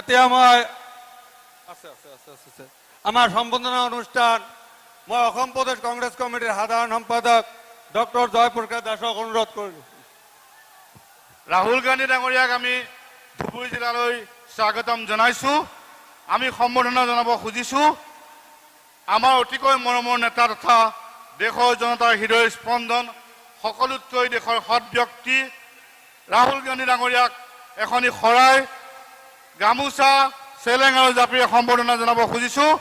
এতিয়া মই আমাৰ সম্বৰ্ধনা অনুষ্ঠান মই অসম প্ৰদেশ কংগ্ৰেছ কমিটিৰ সাধাৰণ সম্পাদক ডক্টৰ জয়প্ৰকাশ দাসক অনুৰোধ কৰিলোঁ। ৰাহুল গান্ধী ডাঙৰীয়াক আমি ধুবুৰী জিলালৈ স্বাগতম জনাইছোঁ। আমি সম্বৰ্ধনা জনাব খুজিছোঁ আমাৰ অতিকৈ মৰমৰ নেতা তথা দেশৰ জনতাৰ হৃদয় স্পন্দন সকলোতকৈ দেশৰ সৎ ব্যক্তি ৰাহুল গান্ধী ডাঙৰীয়াক এখনি শৰাই গামোচা চেলেং আৰু জাপিৰে সম্বৰ্ধনা জনাব খুজিছোঁ।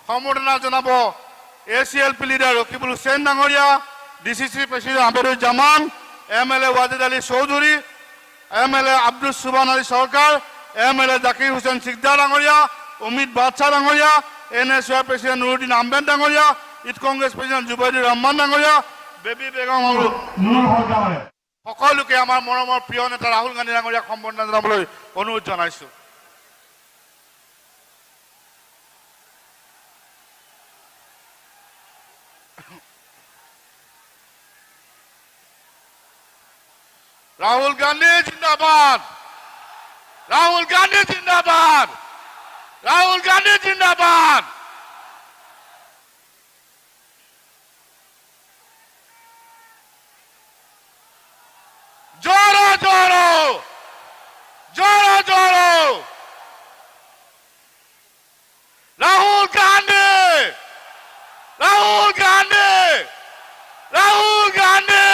সম্বৰ্ধনা জনাব ACLP লিডাৰ ৰকিবুল হুছেইন ডাঙৰীয়া, DCC president Abeduzzaman, MLA Wajid Ali Choudhury, MLA Abdul Subhan Ali চৰকাৰ, MLA জাকিৰ হুছেইন সিকদাৰ ডাঙৰীয়া, অমিত বাদশাহ ডাঙৰীয়া, NSY প্ৰেচিডেণ্ট নুৰুদ্দিন আহমেদ ডাঙৰীয়া, ইট কংগ্ৰেছ প্ৰেচিডেণ্ট জুবাইদুৰ ৰহমান ডাঙৰীয়া, বেবী বেগম আৰু নুৰুল হক ডাঙৰীয়া সকলোকে আমাৰ মৰমৰ প্ৰিয় নেতা ৰাহুল গান্ধী ডাঙৰীয়াক সম্বৰ্ধনা জনাবলৈ অনুৰোধ জনাইছোঁ। राहुल गांधी जिंदाबाद, राहुल गांधी जिंदाबाद, राहुल गांधी जिंदाबाद। जोरो जोरो जोरो जोरो राहुल गांधी, राहुल गांधी, राहुल गांधी,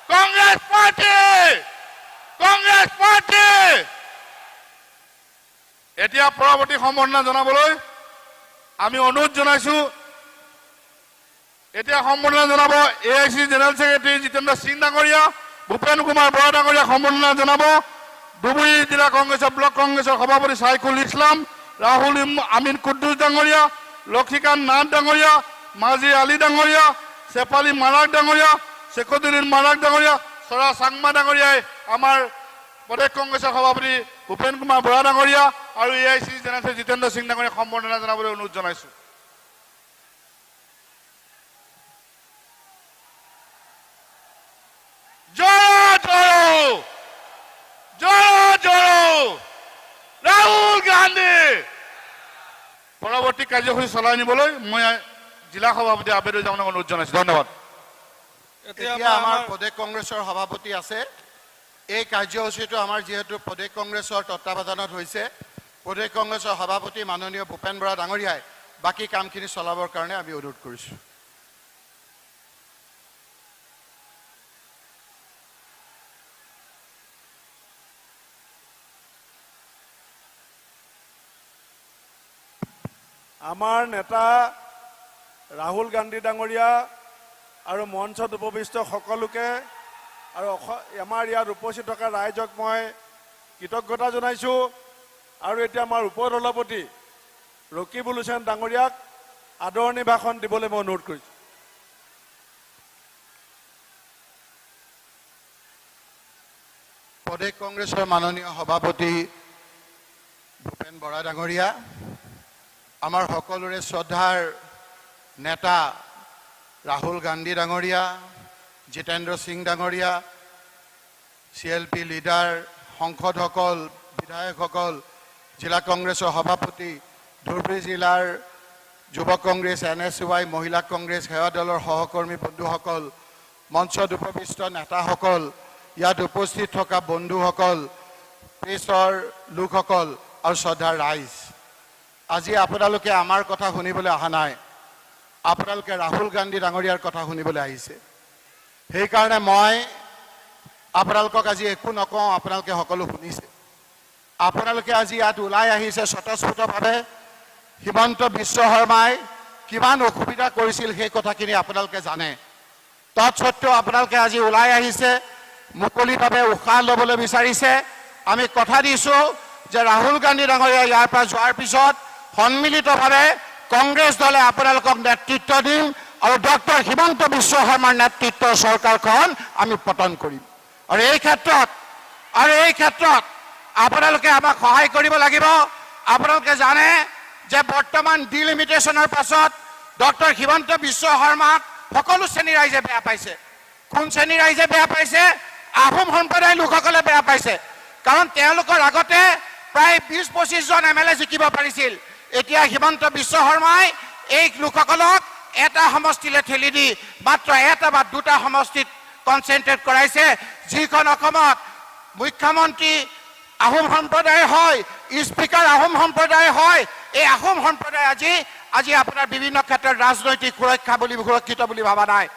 कांग्रेस पार्टी, कांग्रेस पार्टी। এতিয়া পৰৱৰ্তী সম্বৰ্ধনা জনাবলৈ আমি অনুৰোধ জনাইছোঁ। এতিয়া সম্বৰ্ধনা জনাব AIC general secretary Jitendra Singh ডাঙৰীয়া, ভূপেন কুমাৰ বৰা ডাঙৰীয়া সম্বৰ্ধনা জনাব ধুবুৰী জিলা কংগ্ৰেছৰ ব্লক কংগ্ৰেছৰ সভাপতি চাইকুল ইছলাম, ৰাহুল আমিন কুদ্দুছ ডাঙৰীয়া, লক্ষীকান্ত নাথ ডাঙৰীয়া, মাজি আলী ডাঙৰীয়া, চেপালী মাৰাক ডাঙৰীয়া, শেখুদ্দিন মাৰাক ডাঙৰীয়া, চৰা চাংমা ডাঙৰীয়াই আমাৰ প্ৰদেশ কংগ্ৰেছৰ সভাপতি ভূপেন কুমাৰ বৰা ডাঙৰীয়া আৰু AIC জেনেৰেল জিতেন্দ্ৰ সিং ডাঙৰীয়াক সম্বৰ্ধনা জনাবলৈ অনুৰোধ জনাইছোঁ। জয় জয় জয় জয় ৰাহুল গান্ধী। পৰৱৰ্তী কাৰ্যসূচী চলাই নিবলৈ মই জিলা সভাপতি আবেদুজ্জামানক অনুৰোধ জনাইছোঁ। ধন্যবাদ। এতিয়া আমাৰ প্ৰদেশ কংগ্ৰেছৰ সভাপতি আছে। এই কাৰ্যসূচীটো আমাৰ যিহেতু প্ৰদেশ কংগ্ৰেছৰ তত্বাৱধানত হৈছে, প্ৰদেশ কংগ্ৰেছৰ সভাপতি মাননীয় ভূপেন বৰা ডাঙৰীয়াই বাকী কামখিনি চলাবৰ কাৰণে আমি অনুৰোধ কৰিছোঁ। আমাৰ নেতা ৰাহুল গান্ধী ডাঙৰীয়া আৰু মঞ্চত উপবিষ্ট সকলোকে আৰু আমাৰ ইয়াত উপস্থিত থকা ৰাইজক মই কৃতজ্ঞতা জনাইছোঁ। আৰু এতিয়া আমাৰ উপসভাপতি ৰকিবুল হুছেইন ডাঙৰীয়াক আদৰণি ভাষণ দিবলৈ মই অনুৰোধ কৰিছোঁ। প্ৰদেশ কংগ্ৰেছৰ মাননীয় সভাপতি ভূপেন বৰা ডাঙৰীয়া, আমাৰ সকলোৰে শ্ৰদ্ধাৰ নেতা ৰাহুল গান্ধী ডাঙৰীয়া, জিতেন্দ্ৰ সিং ডাঙৰীয়া, CLP লিডাৰ, সংসদসকল, বিধায়কসকল, জিলা কংগ্ৰেছৰ সভাপতি, ধুবুৰী জিলাৰ যুৱ কংগ্ৰেছ, NSY মহিলা কংগ্ৰেছ, সেৱা দলৰ সহকৰ্মী বন্ধুসকল, মঞ্চত উপবিষ্ট নেতাসকল, ইয়াত উপস্থিত থকা বন্ধুসকল, প্ৰেছৰ লোকসকল আৰু শ্ৰদ্ধাৰ ৰাইজ, আজি আপোনালোকে আমাৰ কথা শুনিবলৈ অহা নাই, আপোনালোকে ৰাহুল গান্ধী ডাঙৰীয়াৰ কথা শুনিবলৈ আহিছে। সেইকাৰণে মই আপোনালোকক আজি একো নকওঁ, আপোনালোকে সকলো শুনিছে। আপোনালোকে আজি ইয়াত ওলাই আহিছে স্বতঃস্ফূৰ্তভাৱে। হিমন্ত বিশ্ব শৰ্মাই কিমান অসুবিধা কৰিছিল সেই কথাখিনি আপোনালোকে জানে। তৎসত্ত্বেও আপোনালোকে আজি ওলাই আহিছে, মুকলিভাৱে উশাহ ল'বলৈ বিচাৰিছে। আমি কথা দিছোঁ যে ৰাহুল গান্ধী ডাঙৰীয়া ইয়াৰ পৰা যোৱাৰ পিছত সন্মিলিতভাৱে কংগ্ৰেছ দলে আপোনালোকক নেতৃত্ব দিম আৰু ডক্টৰ হিমন্ত বিশ্ব শৰ্মাৰ নেতৃত্বৰ চৰকাৰখন আমি পতন কৰিম। আৰু এই ক্ষেত্ৰত আপোনালোকে আমাক সহায় কৰিব লাগিব। আপোনালোকে জানে যে বৰ্তমান ডিলিমিটেশ্যনৰ পাছত ডক্টৰ হিমন্ত বিশ্ব শৰ্মাক সকলো শ্ৰেণীৰ ৰাইজে বেয়া পাইছে। কোন শ্ৰেণীৰ ৰাইজে বেয়া পাইছে? আহোম সম্প্ৰদায়ৰ লোকসকলে বেয়া পাইছে। কাৰণ তেওঁলোকৰ আগতে প্ৰায় 20-25 জন MLA জিকিব পাৰিছিল। এতিয়া হিমন্ত বিশ্ব শৰ্মাই এই লোকসকলক এটা সমষ্টিলৈ ঠেলি দি মাত্ৰ এটা বা দুটা সমষ্টিত কনচেন্ট্ৰেট কৰাইছে, যিখন অসমত মুখ্যমন্ত্ৰী আহোম সম্প্ৰদায় হয়, স্পীকাৰ আহোম সম্প্ৰদায় হয়। এই আহোম সম্প্ৰদায় আজি আপোনাৰ বিভিন্ন ক্ষেত্ৰত ৰাজনৈতিক সুৰক্ষা বুলি সুৰক্ষিত বুলি ভাবা নাই।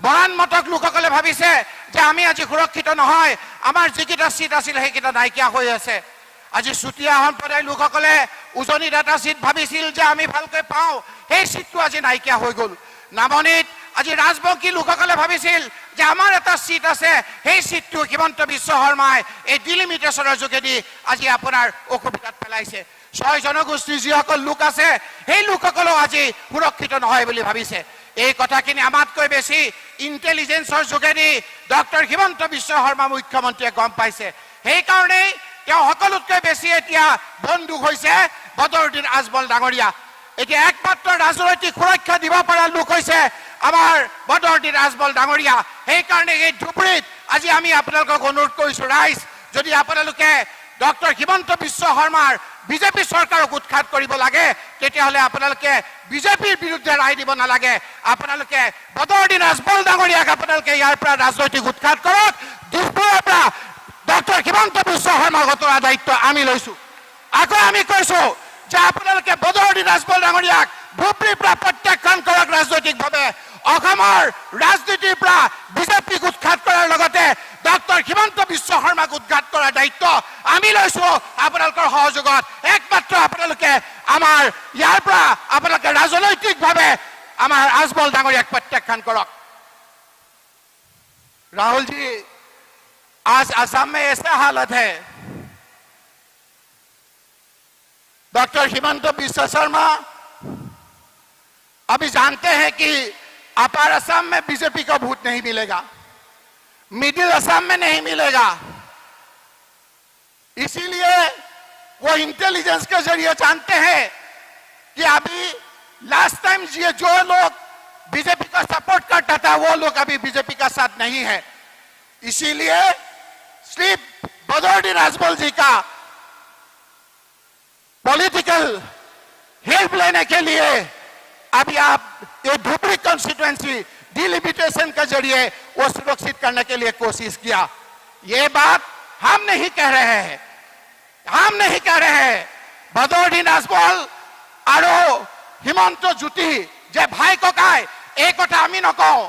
বৰান মতক লোকসকলে ভাবিছে যে আমি আজি সুৰক্ষিত নহয়, আমাৰ যিকেইটা চিট আছিল সেইকেইটা নাইকিয়া হৈ আছে। আজি চুতীয়া সম্প্ৰদায়ৰ লোকসকলে উজনিত এটা চিট ভাবিছিল যে আমি ভালকৈ পাওঁ, সেই চিটটো আজি নাইকিয়া হৈ গ'ল। নামনিত আজি ৰাজবংশী লোকসকলে ভাবিছিল যে আমাৰ এটা চিট আছে, সেই চিটটো হিমন্ত বিশ্ব শৰ্মাই এই ডিলিমিটেশ্যনৰ যোগেদি আজি আপোনাৰ অসুবিধাত পেলাইছে। 6 জনগোষ্ঠীৰ যিসকল লোক আছে সেই লোকসকলেও আজি সুৰক্ষিত নহয় বুলি ভাবিছে। এই কথাখিনি আমাতকৈ বেছি ইণ্টেলিজেন্সৰ যোগেদি ডক্টৰ হিমন্ত বিশ্ব শৰ্মা মুখ্যমন্ত্ৰীয়ে গম পাইছে। সেইকাৰণেই তেওঁ সকলোতকৈ বেছি এতিয়া বন্দুক হৈছে বদৰুদ্দিন আজমল ডাঙৰীয়া। এতিয়া একমাত্ৰ ৰাজনৈতিক সুৰক্ষা দিব পৰা লোক হৈছে আমাৰ বদৰুদ্দিন আজমল ডাঙৰীয়া। সেইকাৰণে এই ধুবুৰীত আজি আমি আপোনালোকক অনুৰোধ কৰিছোঁ, ৰাইজ, যদি আপোনালোকে ডক্টৰ হিমন্ত বিশ্ব শৰ্মাৰ বিজেপি চৰকাৰক উৎখাত কৰিব লাগে, তেতিয়াহ'লে আপোনালোকে বিজেপিৰ বিৰুদ্ধে ৰায় দিব নালাগে। আপোনালোকে বদৰুদ্দিন আজমল ডাঙৰীয়াক আপোনালোকে ইয়াৰ পৰা ৰাজনৈতিক উৎখাত কৰক। দিছপুৰৰ পৰা ডক্টৰ হিমন্ত বিশ্ব শৰ্মাক অতৰা দায়িত্ব আমি লৈছোঁ। আকৌ আমি কৈছোঁ যে আপোনালোকে বদৰুদ্দিন আজমল ডাঙৰীয়াক ধুবুৰীৰ পৰা প্ৰত্যাখ্যান কৰক ৰাজনৈতিকভাৱে। অসমৰ ৰাজনীতিৰ পৰা বিজেপিক উৎখাত কৰাৰ লগতে ডক্টৰ হিমন্ত বিশ্ব শৰ্মাক উৎখাত কৰাৰ দায়িত্ব আমি লৈছোঁ আপোনালোকৰ সহযোগত। একমাত্ৰ আপোনালোকে আমাৰ ইয়াৰ পৰা আপোনালোকে ৰাজনৈতিকভাৱে আমাৰ আজমল ডাঙৰীয়াক প্ৰত্যাখ্যান কৰক। राहुल जी, आज असम में ऐसा हालत है, डॉक्टर हिमंत बिस्वा शर्मा अभी जानते हैं कि अपर असम में बीजेपी का वोट नहीं मिलेगा, मिडिल असम में नहीं मिलेगा। इसीलिए वो इंटेलिजेंस के जरिए जानते हैं कि अभी लास्ट टाइम ये जो लोग बीजेपी का सपोर्ट करता था वो लोग अभी बीजेपी का साथ नहीं है। इसीलिए सिर्फ बदरुद्दीन आजमल जी का पॉलिटिकल हेल्प लेने के लिए अभी आप ये धुबरी कॉन्स्टिट्यूएंसी डिलिमिटेशन के जरिए वो सुरक्षित करने के लिए कोशिश किया। ये बात हम नहीं कह रहे हैं, हम नहीं कह रहे हैं। बदरुद्दीन आजमल और हिमंत ज्योति जे भाई ककाय এই কথা আমি নকওঁ,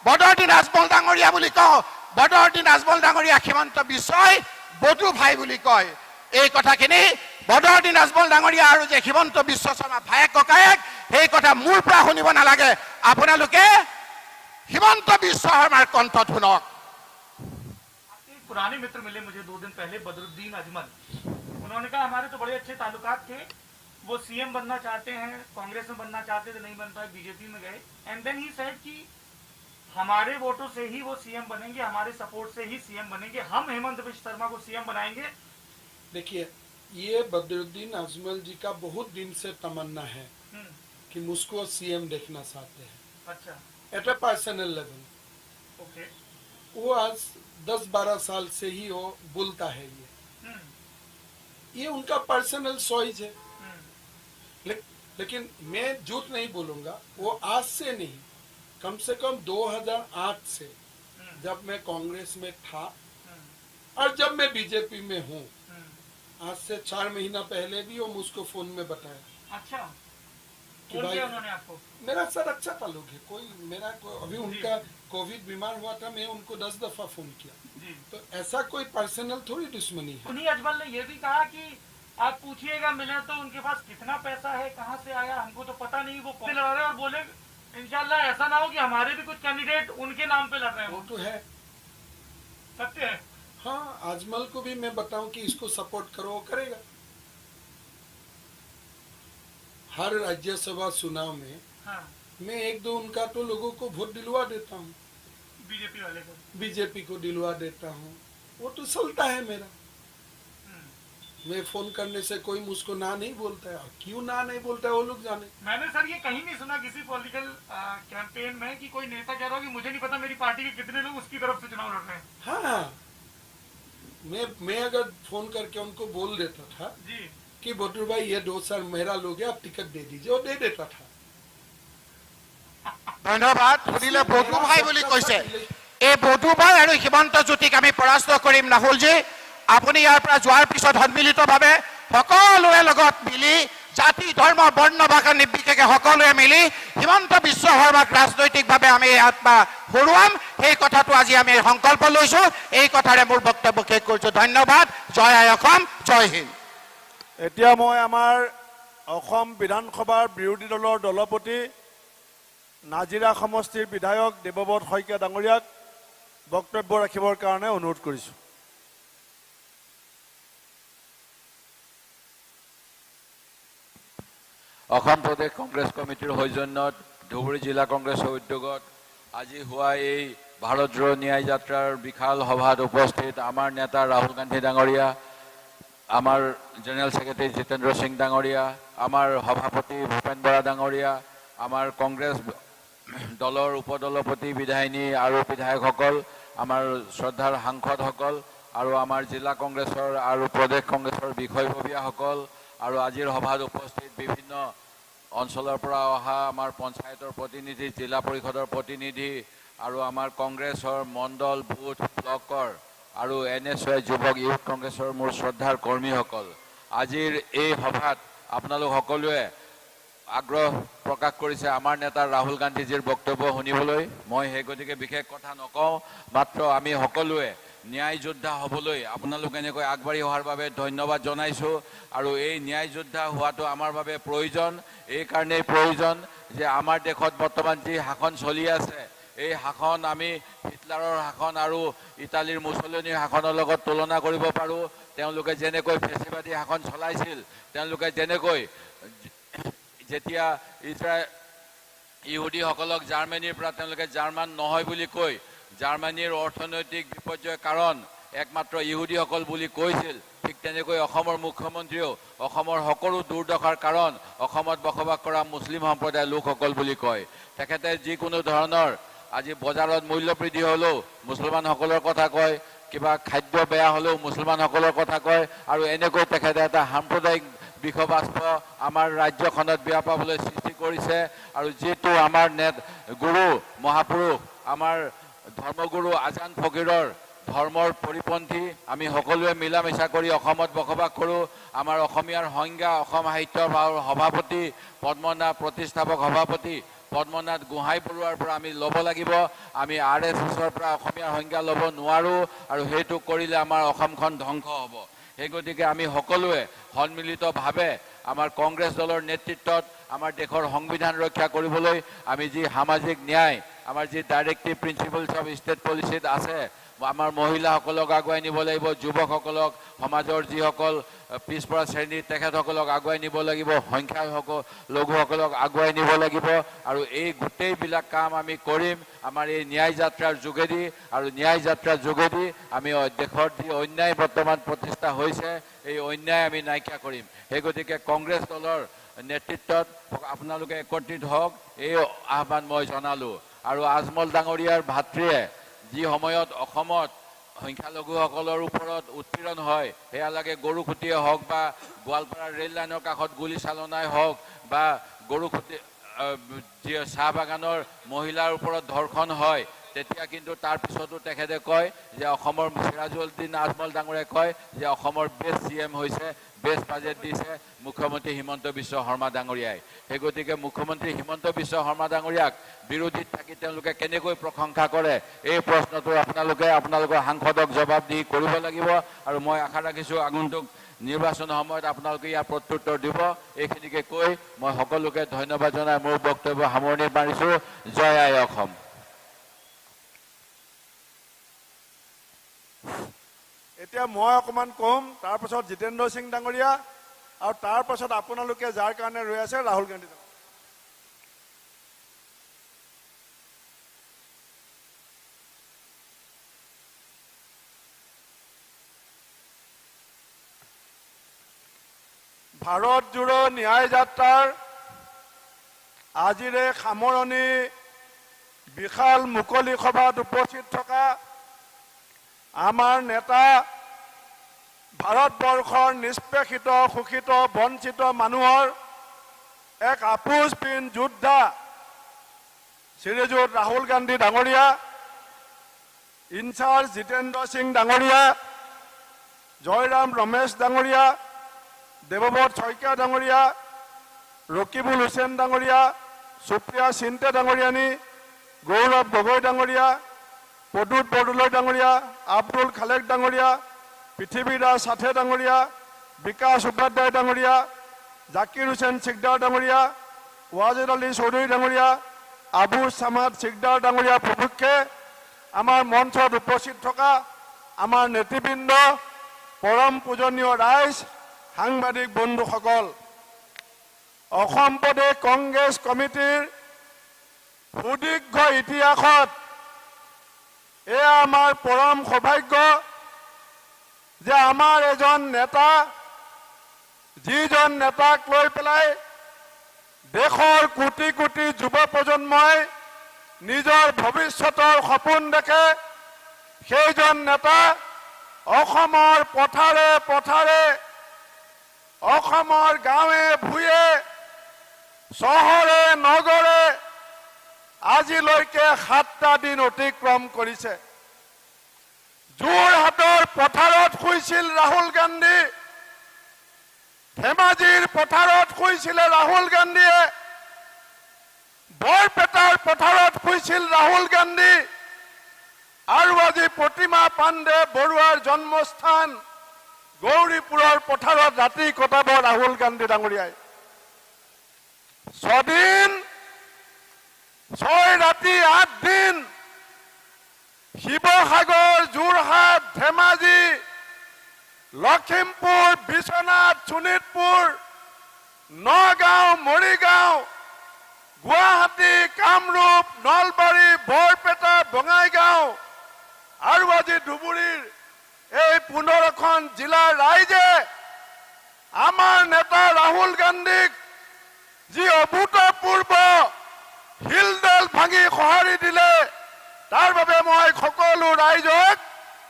বদৰুদ্দিন আজমল ডাঙৰীয়া বুলি কওঁ। বদৰুদ্দিন আজমল ডাঙৰীয়া হিমন্ত বিশ্বই বধু ভাই বুলি কয়। এই কথাখিনি বদৰুদ্দিন আজমল ডাঙৰীয়া আৰু যে হিমন্ত বিশ্ব শৰ্মা ভায়েক ককায়েক, সেই কথা মোৰ পৰা শুনিব নালাগে। আপোনালোকে হিমন্ত বিশ্ব শৰ্মাৰ কণ্ঠত শুনক। पुराने मित्र मिले मुझे 2 दिन पहले, बदरुद्दीन अजमल। उन्होंने कहा हमारे तो बड़े अच्छे ताल्लुकात थे, वो सीएम बनना चाहते हैं, कांग्रेस में बनना चाहते थे, नहीं बन पाए, बीजेपी में गए। एंड देन ही सेड कि हमारे वोटों से ही वो सीएम बनेंगे, हमारे सपोर्ट से ही सीएम बनेंगे, हम हेमंत बिश्व शर्मा को सीएम बनाएंगे। देखिए, ये बदरुद्दीन अजमल जी का बहुत दिन से तमन्ना है कि मुझको सीएम देखना चाहते हैं। अच्छा, at a personal level. Okay. वो आज 10-12 साल से ही वो बोलता है ये उनका पर्सनल चॉइस है। लेकिन मैं झूठ नहीं बोलूंगा, वो आज से नहीं, कम से कम 2008 से जब मैं कांग्रेस में था और जब मैं बीजेपी में हूँ, आज से 4 महीना पहले भी वो मुझको फोन में बताया। अच्छा, कि बोल भाई दिया उन्होंने आपको? मेरा सर अच्छा ताल्लुक है, अभी उनका कोविड बीमार हुआ था, मैं उनको 10 दफा फोन किया जी। तो ऐसा कोई पर्सनल थोड़ी दुश्मनी है। उन्हीं अजमल ने ये भी कहा कि आप पूछिएगा मिले तो उनके पास कितना पैसा है, कहाँ से आया, हमको तो पता नहीं। वो कौन लड़ रहे हैं और बोले इंशाल्लाह ऐसा ना हो कि हमारे भी कुछ कैंडिडेट उनके नाम पे लड़ रहे हैं। वो तो है, सत्य है। हाँ, अजमल को भी मैं बताऊं कि इसको सपोर्ट करो, वो करेगा। हर राज्यसभा चुनाव में हाँ, मैं 1-2 उनका तो लोगों को वोट दिलवा देता हूँ, बीजेपी वाले को। बीजेपी को दिलवा देता हूँ, वो तो चलता है मेरा। मैं फोन करने से कोई मुझको ना नहीं बोलता है, और क्यों ना नहीं बोलता है वो लोग जाने। मैंने सर ये कहीं नहीं सुना किसी पॉलिटिकल कैंपेन में कि कोई नेता कह रहा हो कि मुझे नहीं पता मेरी पार्टी के कितने लोग उसकी तरफ से चुनाव लड़ रहे हैं। हाँ, मैं अगर फोन करके उनको बोल देता था जी कि बटूर भाई ये 2 साल मेरा लोगे, आप टिकट दे दीजिए, वो दे देता था। ধন্যবাদ। শুনিলে বধু ভাই বুলি কৈছে। এই বধু ভাই আৰু হিমন্ত জ্যোতিক আমি পৰাস্ত কৰিম ৰাহুলজী। আপুনি ইয়াৰ পৰা যোৱাৰ পিছত সন্মিলিতভাৱে সকলোৰে লগত মিলি জাতি ধৰ্ম বৰ্ণ ভাষা নিৰ্বিশেষে সকলোৱে মিলি হিমন্ত বিশ্ব শৰ্মাক ৰাজনৈতিকভাৱে আমি হৰুৱাম, সেই কথাটো আজি আমি সংকল্প লৈছো। এই কথাৰে মোৰ বক্তব্য শেষ কৰিছো। ধন্যবাদ। জয় আই অসম, জয় হিন্দ। এতিয়া মই আমাৰ অসম বিধানসভাৰ বিৰোধী দলৰ দলপতি নাজিৰা সমষ্টিৰ বিধায়ক দেৱব্ৰত শইকীয়া ডাঙৰীয়াক বক্তব্য ৰাখিবৰ কাৰণে অনুৰোধ কৰিছোঁ। অসম প্ৰদেশ কংগ্ৰেছ কমিটিৰ সৌজন্যত ধুবুৰী জিলা কংগ্ৰেছৰ উদ্যোগত আজি হোৱা এই ভাৰত জোড়ো ন্যায় যাত্ৰাৰ বিশাল সভাত উপস্থিত আমাৰ নেতা ৰাহুল গান্ধী ডাঙৰীয়া, আমাৰ জেনেৰেল ছেক্ৰেটাৰী জিতেন্দ্ৰ সিং ডাঙৰীয়া, আমাৰ সভাপতি ভূপেন বৰা ডাঙৰীয়া, আমাৰ কংগ্ৰেছ দলৰ উপদলপতি বিধায়িনী আৰু বিধায়কসকল, আমাৰ শ্ৰদ্ধাৰ সাংসদসকল আৰু আমাৰ জিলা কংগ্ৰেছৰ আৰু প্ৰদেশ কংগ্ৰেছৰ বিষয়ববীয়াসকল আৰু আজিৰ সভাত উপস্থিত বিভিন্ন অঞ্চলৰ পৰা অহা আমাৰ পঞ্চায়তৰ প্ৰতিনিধি, জিলা পৰিষদৰ প্ৰতিনিধি আৰু আমাৰ কংগ্ৰেছৰ মণ্ডল বুথ ব্লকৰ আৰু NSY যুৱক ইউথ কংগ্ৰেছৰ মোৰ শ্ৰদ্ধাৰ কৰ্মীসকল, আজিৰ এই সভাত আপোনালোক সকলোৱে আগ্ৰহ প্ৰকাশ কৰিছে আমাৰ নেতা ৰাহুল গান্ধীজীৰ বক্তব্য শুনিবলৈ। মই সেই গতিকে বিশেষ কথা নকওঁ, মাত্ৰ আমি সকলোৱে ন্যায় যোদ্ধা হ'বলৈ আপোনালোক এনেকৈ আগবাঢ়ি অহাৰ বাবে ধন্যবাদ জনাইছোঁ। আৰু এই ন্যায় যোদ্ধা হোৱাটো আমাৰ বাবে প্ৰয়োজন। এইকাৰণেই প্ৰয়োজন যে আমাৰ দেশত বৰ্তমান যি শাসন চলি আছে, এই শাসন আমি হিটলাৰৰ শাসন আৰু ইটালীৰ মুছলিনীৰ শাসনৰ লগত তুলনা কৰিব পাৰোঁ। তেওঁলোকে যেনেকৈ ফেচিবাদী শাসন চলাইছিল, তেওঁলোকে যেনেকৈ যেতিয়া ইহুদীসকলক জাৰ্মানীৰ পৰা তেওঁলোকে জাৰ্মান নহয় বুলি কৈ জাৰ্মানীৰ অৰ্থনৈতিক বিপৰ্যয়ৰ কাৰণ একমাত্ৰ ইহুদীসকল বুলি কৈছিল, ঠিক তেনেকৈ অসমৰ মুখ্যমন্ত্ৰীয়েও অসমৰ সকলো দুৰ্দশাৰ কাৰণ অসমত বসবাস কৰা মুছলিম সম্প্ৰদায়ৰ লোকসকল বুলি কয়। তেখেতে যিকোনো ধৰণৰ আজি বজাৰত মূল্য বৃদ্ধি হ'লেও মুছলমানসকলৰ কথা কয়, কিবা খাদ্য বেয়া হ'লেও মুছলমানসকলৰ কথা কয়, আৰু এনেকৈ তেখেতে এটা সাম্প্ৰদায়িক বিষবাস্প আমাৰ ৰাজ্যখনত বিয়পাবলৈ সৃষ্টি কৰিছে। আৰু যিটো আমাৰ গুৰু মহাপুৰুষ আমাৰ ধৰ্মগুৰু আজান ফকীৰৰ ধৰ্মৰ পৰিপন্থী আমি সকলোৱে মিলা মিছা কৰি অসমত বসবাস কৰোঁ। আমাৰ অসমীয়াৰ সংজ্ঞা অসম সাহিত্যৰ সভাপতি পদ্মনাথ প্ৰতিষ্ঠাপক সভাপতি পদ্মনাথ গোহাঁই বৰুৱাৰ পৰা আমি ল'ব লাগিব। আমি RSSৰ পৰা অসমীয়াৰ সংজ্ঞা ল'ব নোৱাৰোঁ, আৰু সেইটো কৰিলে আমাৰ অসমখন ধ্বংস হ'ব। সেই গতিকে আমি সকলোৱে সন্মিলিতভাৱে আমাৰ কংগ্ৰেছ দলৰ নেতৃত্বত আমাৰ দেশৰ সংবিধান ৰক্ষা কৰিবলৈ আমি যি সামাজিক ন্যায়, আমাৰ যি ডাইৰেক্টিভ প্ৰিন্সিপলছ অফ ষ্টেট পলিচিত আছে, আমাৰ মহিলাসকলক আগুৱাই নিব লাগিব, যুৱকসকলক, সমাজৰ যিসকল পিছপৰা শ্ৰেণীৰ তেখেতসকলক আগুৱাই নিব লাগিব, সংখ্যালঘুসকলক আগুৱাই নিব লাগিব। আৰু এই গোটেইবিলাক কাম আমি কৰিম আমাৰ এই ন্যায় যাত্ৰাৰ যোগেদি। আৰু ন্যায় যাত্ৰাৰ যোগেদি আমি দেশৰ যি অন্যায় বৰ্তমান প্ৰতিষ্ঠা হৈছে, এই অন্যায় আমি নাইকিয়া কৰিম। সেই গতিকে কংগ্ৰেছ দলৰ নেতৃত্বত আপোনালোকে একত্ৰিত হওক, এই আহ্বান মই জনালোঁ। আৰু আজমল ডাঙৰীয়াৰ ভাতৃয়ে যি সময়ত অসমত সংখ্যালঘুসকলৰ ওপৰত উৎপীড়ন হয়, সেয়া লাগে গৰুখুটিয়ে হওক বা গোৱালপাৰা ৰেল লাইনৰ কাষত গুলীচালনাই হওক বা গৰুখুটি চাহ বাগানৰ মহিলাৰ ওপৰত ধৰ্ষণ হয়, তেতিয়া কিন্তু তাৰ পিছতো তেখেতে কয় যে অসমৰ চিৰাজুদ্দিন আজমল ডাঙৰীয়াই কয় যে অসমৰ বেষ্ট CM হৈছে, বেষ্ট বাজেট দিছে মুখ্যমন্ত্ৰী হিমন্ত বিশ্ব শৰ্মা ডাঙৰীয়াই। সেই গতিকে মুখ্যমন্ত্ৰী হিমন্ত বিশ্ব শৰ্মা ডাঙৰীয়াক বিৰোধীত থাকি তেওঁলোকে কেনেকৈ প্ৰশংসা কৰে, এই প্ৰশ্নটো আপোনালোকৰ সাংসদক জবাবদিহি কৰিব লাগিব। আৰু মই আশা ৰাখিছোঁ আগন্তুক নিৰ্বাচনৰ সময়ত আপোনালোকে ইয়াৰ প্ৰত্যুত্তৰ দিব। এইখিনিকে কৈ মই সকলোকে ধন্যবাদ জনাই মোৰ বক্তব্য সামৰণি মাৰিছোঁ। জয় আই অসম। এতিয়া মই অকণমান ক'ম, তাৰপাছত জিতেন্দ্ৰ সিং ডাঙৰীয়া, আৰু তাৰপাছত আপোনালোকে যাৰ কাৰণে ৰৈ আছে ৰাহুল গান্ধী ডাঙৰীয়া। ভাৰত জোড়ো ন্যায় যাত্ৰাৰ আজিৰে সামৰণি বিশাল মুকলি সভাত উপস্থিত থকা আমাৰ নেতা ভাৰতবৰ্ষৰ নিষ্পেষিত শোষিত বঞ্চিত মানুহৰ এক আপোচবিহীন যোদ্ধা শ্ৰীযুত ৰাহুল গান্ধী ডাঙৰীয়া, ইনচাৰ্জ জিতেন্দ্ৰ সিং ডাঙৰীয়া, জয়ৰাম ৰমেশ ডাঙৰীয়া, দেৱব্ৰত শইকীয়া ডাঙৰীয়া, ৰকিবুল হুছেইন ডাঙৰীয়া, সুপ্ৰিয়া সিন্তে ডাঙৰীয়ানী, গৌৰৱ গগৈ ডাঙৰীয়া, প্ৰদ্যুৎ বৰদলৈ ডাঙৰীয়া, আব্দুল খালেক ডাঙৰীয়া, পৃথিৱীৰাজ সাথে ডাঙৰীয়া, বিকাশ উপাধ্যায় ডাঙৰীয়া, জাকিৰ হুছেইন সিকদাৰ ডাঙৰীয়া, ৱাজিদ আলী চৌধুৰী ডাঙৰীয়া, আবু সামাদ সিকদাৰ ডাঙৰীয়া প্ৰমুখ্যে আমাৰ মঞ্চত উপস্থিত থকা আমাৰ নেতৃবৃন্দ, পৰম পূজনীয় ৰাইজ, সাংবাদিক বন্ধুসকল, অসম প্ৰদেশ কংগ্ৰেছ কমিটিৰ সুদীৰ্ঘ ইতিহাসত এয়া আমাৰ পৰম সৌভাগ্য যে আমাৰ এজন নেতা, যিজন নেতাক লৈ পেলাই দেশৰ কোটি কোটি যুৱ প্ৰজন্মই নিজৰ ভৱিষ্যতৰ সপোন দেখে, সেইজন নেতা অসমৰ পথাৰে পথাৰে, অসমৰ গাঁৱে ভূঞে, চহৰে নগৰে আজিলৈকে 7টা দিন অতিক্ৰম কৰিছে। যোৰহাটৰ পথাৰত শুইছিল ৰাহুল গান্ধী, ধেমাজিৰ পথাৰত শুইছিলে ৰাহুল গান্ধীয়ে, বৰপেটাৰ পথাৰত শুইছিল ৰাহুল গান্ধী, আৰু আজি প্ৰতিমা পাণ্ডে বৰুৱাৰ জন্মস্থান গৌৰীপুৰৰ পথাৰত ৰাতি কটাব ৰাহুল গান্ধী ডাঙৰীয়াই। 6 দিন 6 ৰাতি 8 দিন শিৱসাগৰ, যোৰহাট, ধেমাজি, লখিমপুৰ, বিশ্বনাথ, শোণিতপুৰ, নগাঁও, মৰিগাঁও, গুৱাহাটী, কামৰূপ, নলবাৰী, বৰপেটা, বঙাইগাঁও আৰু আজি ধুবুৰীৰ এই 15খন জিলাৰ ৰাইজে আমাৰ নেতা ৰাহুল গান্ধীক যি অভূতপূৰ্ব শিলডাল ভাঙি সঁহাৰি দিলে, তাৰ বাবে মই সকলো ৰাইজক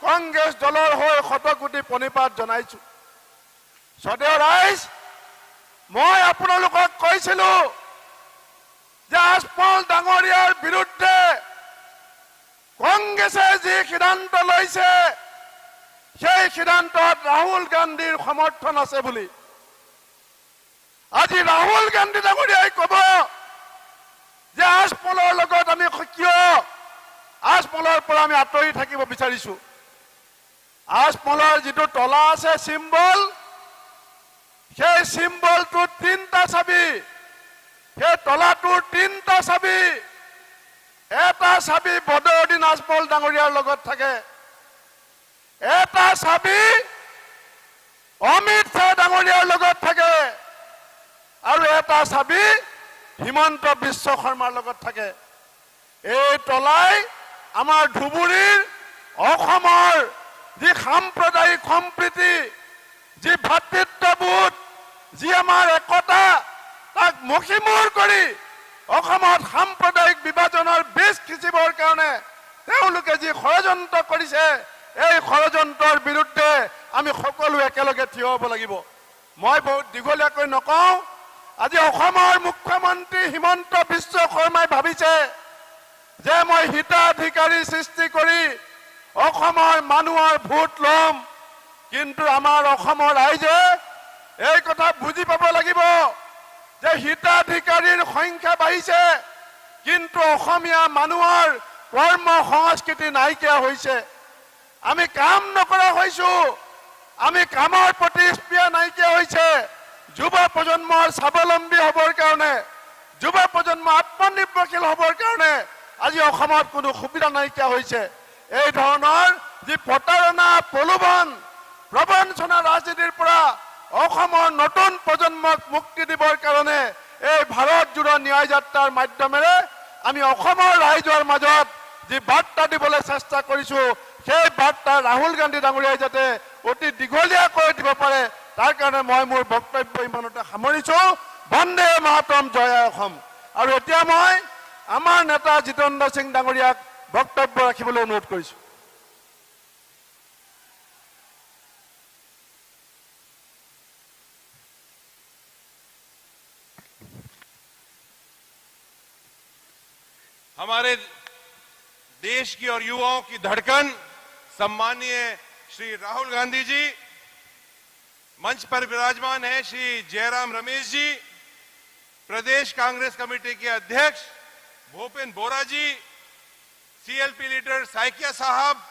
কংগ্ৰেছ দলৰ হৈ শতকোটি প্ৰণিপাত জনাইছো। সদৌ ৰাইজ, মই আপোনালোকক কৈছিলো যে আজমল ডাঙৰীয়াৰ বিৰুদ্ধে কংগ্ৰেছে যি সিদ্ধান্ত লৈছে, সেই সিদ্ধান্তত ৰাহুল গান্ধীৰ সমৰ্থন আছে বুলি। আজি ৰাহুল গান্ধী ডাঙৰীয়াই কব যে আজমলৰ লগত আমি কিয় আজমলৰ পৰা আমি আঁতৰি থাকিব বিচাৰিছো। আজমলৰ যিটো তলা আছে চিম্বল, সেই চিম্বলটোত 3টা চাবি, সেই তলাটোৰ 3টা চাবি, এটা চাবি বদৰুদ্দিন আজমল ডাঙৰীয়াৰ লগত থাকে, এটা চাবি অমিত শ্বাহ ডাঙৰীয়াৰ লগত থাকে, আৰু এটা চাবি হিমন্ত বিশ্ব শৰ্মাৰ লগত থাকে। এই তলাই আমাৰ ধুবুৰীৰ, অসমৰ যি সাম্প্ৰদায়িক সম্প্ৰীতি, যি ভাতৃত্ববোধ, যি আমাৰ একতা, তাক মষিমূৰ কৰি অসমত সাম্প্ৰদায়িক বিভাজনৰ বীজ সিঁচিবৰ কাৰণে তেওঁলোকে যি ষড়যন্ত্ৰ কৰিছে, এই ষড়যন্ত্ৰৰ বিৰুদ্ধে আমি সকলো একেলগে থিয় হ'ব লাগিব। মই বহুত দীঘলীয়াকৈ নকওঁ, আজি অসমৰ মুখ্যমন্ত্ৰী হিমন্ত বিশ্ব শৰ্মাই ভাবিছে যে মই হিতাধিকাৰী সৃষ্টি কৰি অসমৰ মানুহৰ ভোট ল'ম, কিন্তু আমাৰ অসমৰ ৰাইজে এই কথা বুজি পাব লাগিব যে হিতাধিকাৰীৰ সংখ্যা বাঢ়িছে, কিন্তু অসমীয়া মানুহৰ কৰ্ম সংস্কৃতি নাইকিয়া হৈছে। আমি কাম নকৰা হৈছো, আমি কামৰ প্ৰতি স্পৃহা নাইকিয়া হৈছে। যুৱ প্ৰজন্মৰ স্বাৱলম্বী হ'বৰ কাৰণে, যুৱ প্ৰজন্ম আত্মনিৰ্ভৰশীল হ'বৰ কাৰণে আজি অসমত কোনো সুবিধা নাইকিয়া হৈছে। এই ধৰণৰ যি প্ৰতাৰণা, প্ৰলোভন, প্ৰবঞ্চনা ৰাজনীতিৰ পৰা অসমৰ নতুন প্ৰজন্মক মুক্তি দিবৰ কাৰণে এই ভাৰত জোৰা ন্যায় যাত্ৰাৰ মাধ্যমেৰে আমি অসমৰ ৰাইজৰ মাজত যি বাৰ্তা দিবলৈ চেষ্টা কৰিছো, সেই বাৰ্তা ৰাহুল গান্ধী ডাঙৰীয়াই যাতে অতি দীঘলীয়াকৈ দিব পাৰে, তাৰ কাৰণে মই মোৰ বক্তব্য ইমানতে সামৰিছো। বন্দে মাতৰম, জয় অসম। আৰু এতিয়া মই আমাৰ নেতা জিতেন্দ্ৰ সিং ডাঙৰীয়াক বক্তব্য ৰাখিবলৈ অনুৰোধ কৰিছো। हमारे देश की और युवाओं की धड़कन सम्मानीय श्री राहुल गांधी जी, मंच पर विराजमान है श्री जयराम रमेश जी, प्रदेश कांग्रेस कमेटी के अध्यक्ष भूपेन बोरा जी, सीएलपी लीडर साइकिया साहब,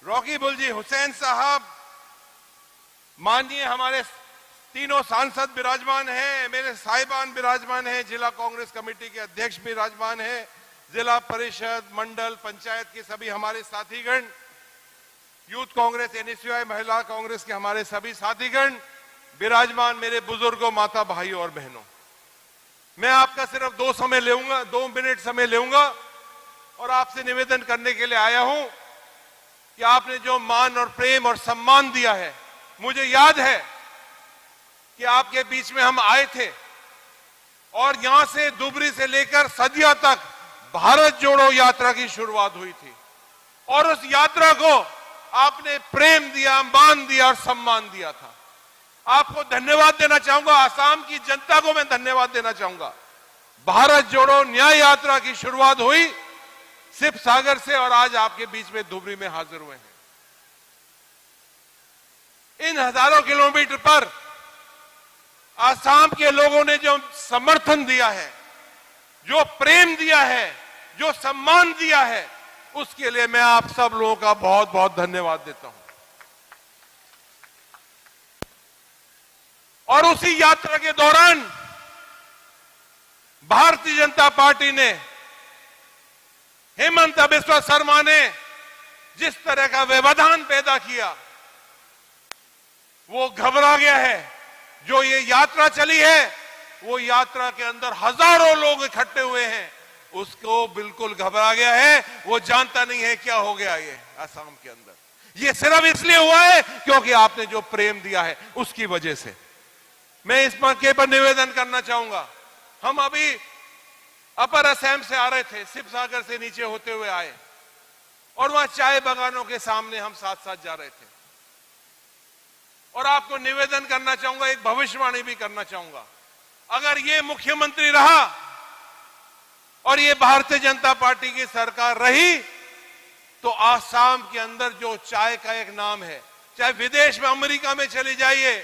रॉकी बुलजी हुसैन साहब, माननीय हमारे तीनों सांसद विराजमान हैं, एमएलए साहिबान विराजमान हैं, जिला कांग्रेस कमेटी के अध्यक्ष विराजमान हैं, जिला परिषद मंडल पंचायत के सभी हमारे साथीगण, यूथ कांग्रेस एनएसयूआई महिला कांग्रेस के हमारे सभी साथीगण विराजमान, मेरे बुजुर्गों, माता भाइयों और बहनों, मैं आपका सिर्फ 2 मिनट समय लेऊंगा और आपसे निवेदन करने के लिए आया हूं कि आपने जो मान और प्रेम और सम्मान दिया है, मुझे याद है कि आपके बीच में हम आए थे और यहां से दुबरी से लेकर सदिया तक भारत जोड़ो यात्रा की शुरुआत हुई थी और उस यात्रा को आपने प्रेम दिया, मान दिया और सम्मान दिया था। आपको धन्यवाद देना चाहूंगा, आसाम की जनता को मैं धन्यवाद देना चाहूंगा। भारत जोड़ो न्याय यात्रा की शुरुआत हुई शिव सागर से और आज आपके बीच में धुबरी में हाजिर हुए हैं। इन हजारों किलोमीटर पर आसाम के लोगों ने जो समर्थन दिया है, जो प्रेम दिया है, जो सम्मान दिया है, उसके लिए मैं आप सब लोगों का बहुत बहुत धन्यवाद देता हूं। और उसी यात्रा के दौरान भारतीय जनता पार्टी ने, हेमंत बिस्वा शर्मा ने जिस तरह का व्यवधान पैदा किया, वो घबरा गया है। जो ये यात्रा चली है, वो यात्रा के अंदर हजारों लोग इकट्ठे हुए हैं, उसको बिल्कुल घबरा गया है। वो जानता नहीं है क्या हो गया ये असम के अंदर। ये सिर्फ इसलिए हुआ है क्योंकि आपने जो प्रेम दिया है उसकी वजह से। मैं इस मौके पर निवेदन करना चाहूंगा, हम अभी अपर असम से आ रहे थे, शिव सागर से नीचे होते हुए आए और वहां चाय बागानों के सामने हम साथ साथ जा रहे थे और आपको निवेदन करना चाहूंगा, एक भविष्यवाणी भी करना चाहूंगा। अगर ये मुख्यमंत्री रहा और ये भारतीय जनता पार्टी की सरकार रही तो आसाम के अंदर जो चाय का एक नाम है, चाहे विदेश में अमेरिका में चले जाइए,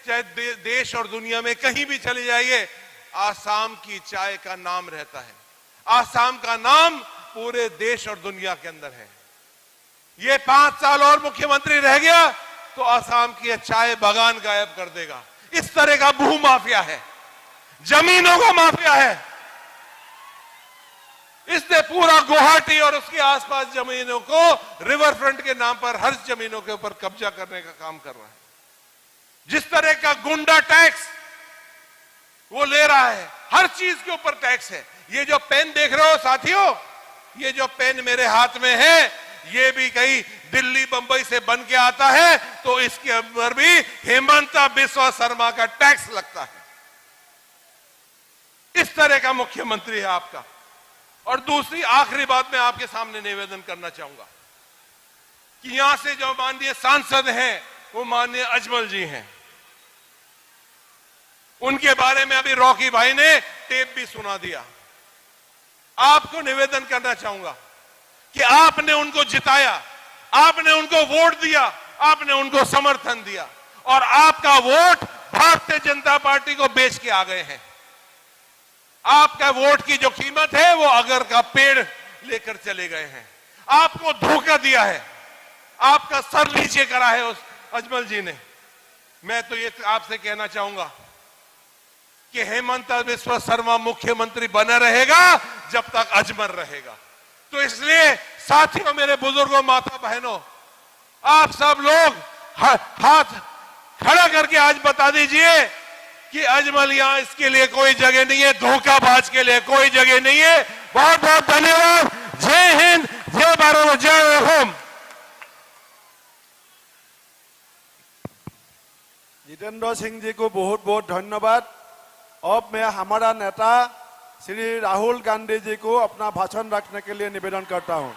चाहे देश और दुनिया में कहीं भी चले जाइए, आसाम की चाय का नाम रहता है। आसाम का नाम पूरे देश और दुनिया के अंदर है। ये 5 साल और मुख्यमंत्री रह गया तो आसाम की चाय बागान गायब कर देगा। इस तरह का भू माफिया है, जमीनों का माफिया है। इसने पूरा गुवाहाटी और उसके आसपास जमीनों को रिवर फ्रंट के नाम पर हर जमीनों के ऊपर कब्जा करने का काम कर रहा है। जिस तरह का गुंडा टैक्स वो ले रहा है, हर चीज के ऊपर टैक्स है। ये जो पेन देख रहे हो साथियों, ये जो पेन मेरे हाथ में है, ये भी कहीं दिल्ली बंबई से बन के आता है तो इसके ऊपर भी हेमंत बिस्वा शर्मा का टैक्स लगता है। इस तरह का मुख्यमंत्री है आपका। और दूसरी आखिरी बात मैं आपके सामने निवेदन करना चाहूंगा कि यहां से जो माननीय सांसद हैं वो माननीय अजमल जी हैं। उनके बारे में अभी रॉकी भाई ने टेप भी सुना दिया। आपको निवेदन करना चाहूंगा कि आपने उनको जिताया, आपने उनको वोट दिया, आपने उनको समर्थन दिया और आपका वोट भारतीय जनता पार्टी को बेच के आ गए हैं। आपका वोट की जो कीमत है वो अगर का पेड़ लेकर चले गए हैं। आपको धोखा दिया है, आपका सर नीचे करा है उस अजमल जी ने। मैं तो ये आपसे कहना चाहूंगा कि हेमंत बिस्वा शर्मा मुख्यमंत्री बना रहेगा जब तक अजमल रहेगा। तो इसलिए साथियों, मेरे बुजुर्गों, माता बहनों, आप सब लोग हाथ खड़ा करके आज बता दीजिए कि अजमल यहां इसके लिए कोई जगह नहीं है, धोखाबाज के लिए कोई जगह नहीं है। बहुत बहुत धन्यवाद। जय हिंद, जय भारत, जय होम। जितेंद्र सिंह जी को बहुत बहुत धन्यवाद। अब मैं हमारा नेता श्री राहुल गांधी जी को अपना भाषण रखने के लिए निवेदन करता हूं।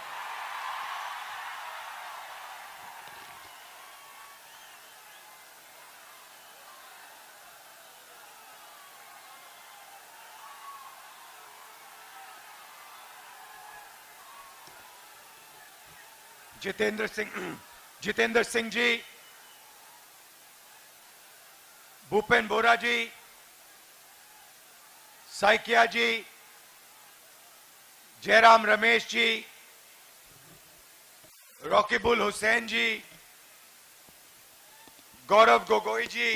जितेंद्र सिंह जी, भूपेन बोरा जी, साइकिया जी, जयराम रमेश जी, रॉकीबुल हुसैन जी, गौरव गोगोई जी,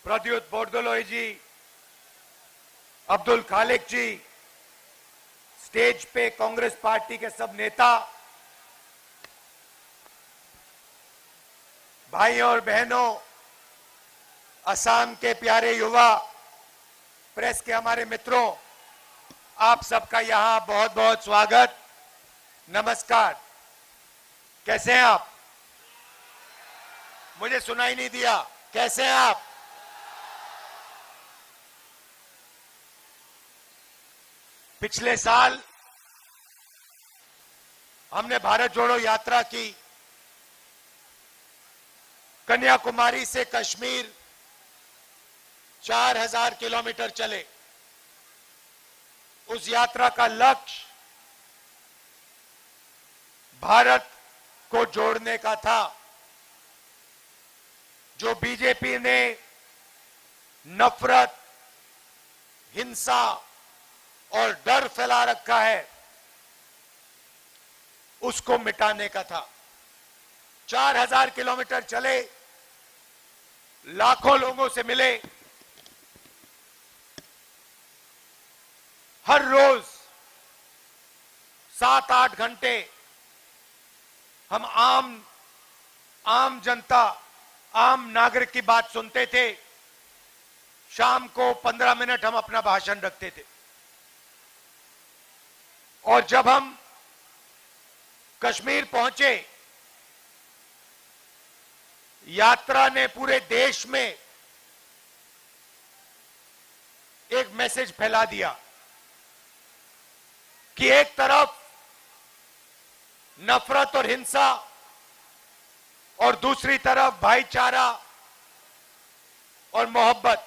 प्रद्युत बोरदोलोई जी, अब्दुल खालिक जी, स्टेज पे कांग्रेस पार्टी के सब नेता, भाइयों और बहनों, असम के प्यारे युवा, प्रेस के हमारे मित्रों, आप सबका यहां बहुत बहुत स्वागत, नमस्कार। कैसे हैं आप? मुझे सुनाई नहीं दिया। कैसे हैं आप? पिछले साल हमने भारत जोड़ो यात्रा की। कन्याकुमारी से कश्मीर 4000 किलोमीटर चले। उस यात्रा का लक्ष्य भारत को जोड़ने का था। जो बीजेपी ने नफरत, हिंसा और डर फैला रखा है, उसको मिटाने का था। 4000 किलोमीटर चले, लाखों लोगों से मिले। हर रोज 7-8 घंटे हम आम जनता, आम नागरिक की बात सुनते थे। शाम को 15 मिनट हम अपना भाषण रखते थे। और जब हम कश्मीर पहुंचे, यात्रा ने पूरे देश में एक मैसेज फैला दिया कि एक तरफ नफरत और हिंसा और दूसरी तरफ भाईचारा और मोहब्बत।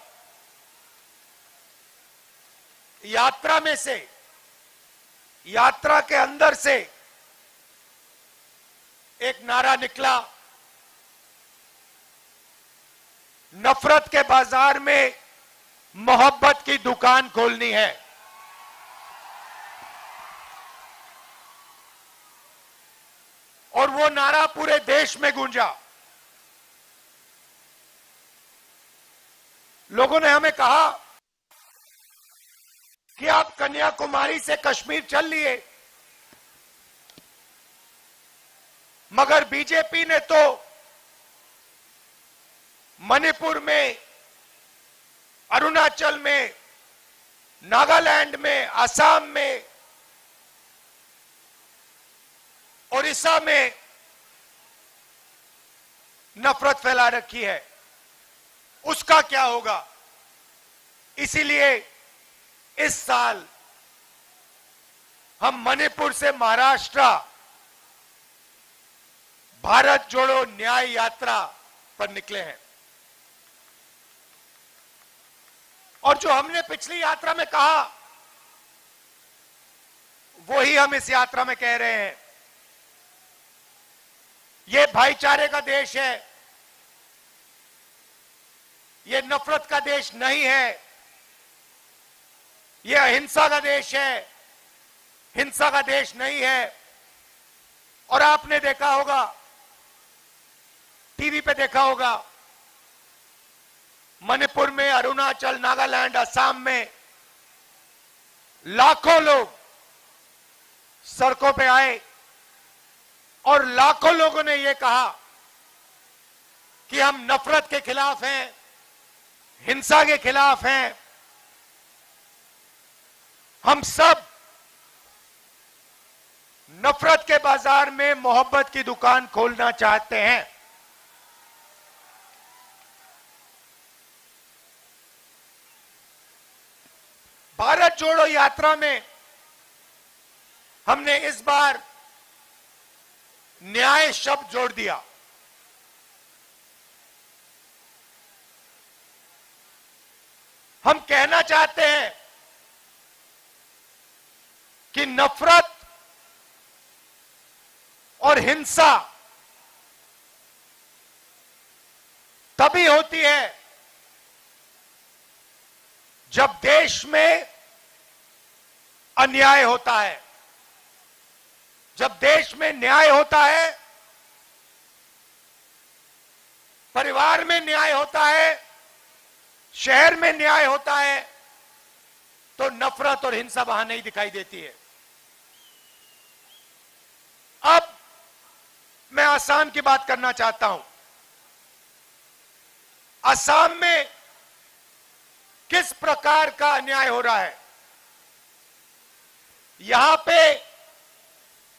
यात्रा में से, यात्रा के अंदर से एक नारा निकला, नफरत के बाजार में मोहब्बत की दुकान खोलनी है। और वो नारा पूरे देश में गूंजा। लोगों ने हमें कहा कि आप कन्याकुमारी से कश्मीर चल लिए, मगर बीजेपी ने तो मणिपुर में, अरुणाचल में, नागालैंड में, असम में, ओडिशा में नफरत फैला रखी है। उसका क्या होगा? इसीलिए इस साल हम मणिपुर से महाराष्ट्र भारत जोड़ो न्याय यात्रा पर निकले हैं। और जो हमने पिछली यात्रा में कहा, वही हम इस यात्रा में कह रहे हैं। ये भाईचारे का देश है, ये नफरत का देश नहीं है, ये अहिंसा का देश है, हिंसा का देश नहीं है। और आपने देखा होगा, टीवी पे देखा होगा, मणिपुर में, अरुणाचल, नागालैंड, असम में लाखों लोग सड़कों पे आए और लाखों लोगों ने यह कहा कि हम नफरत के खिलाफ हैं, हिंसा के खिलाफ हैं। हम सब नफरत के बाजार में मोहब्बत की दुकान खोलना चाहते हैं। भारत जोड़ो यात्रा में हमने इस बार न्याय शब्द जोड़ दिया। हम कहना चाहते हैं कि नफरत और हिंसा तभी होती है जब देश में अन्याय होता है। जब देश में न्याय होता है, परिवार में न्याय होता है, शहर में न्याय होता है, तो नफरत और हिंसा वहां नहीं दिखाई देती है। अब मैं असम की बात करना चाहता हूं। असम में किस प्रकार का अन्याय हो रहा है, यहां पे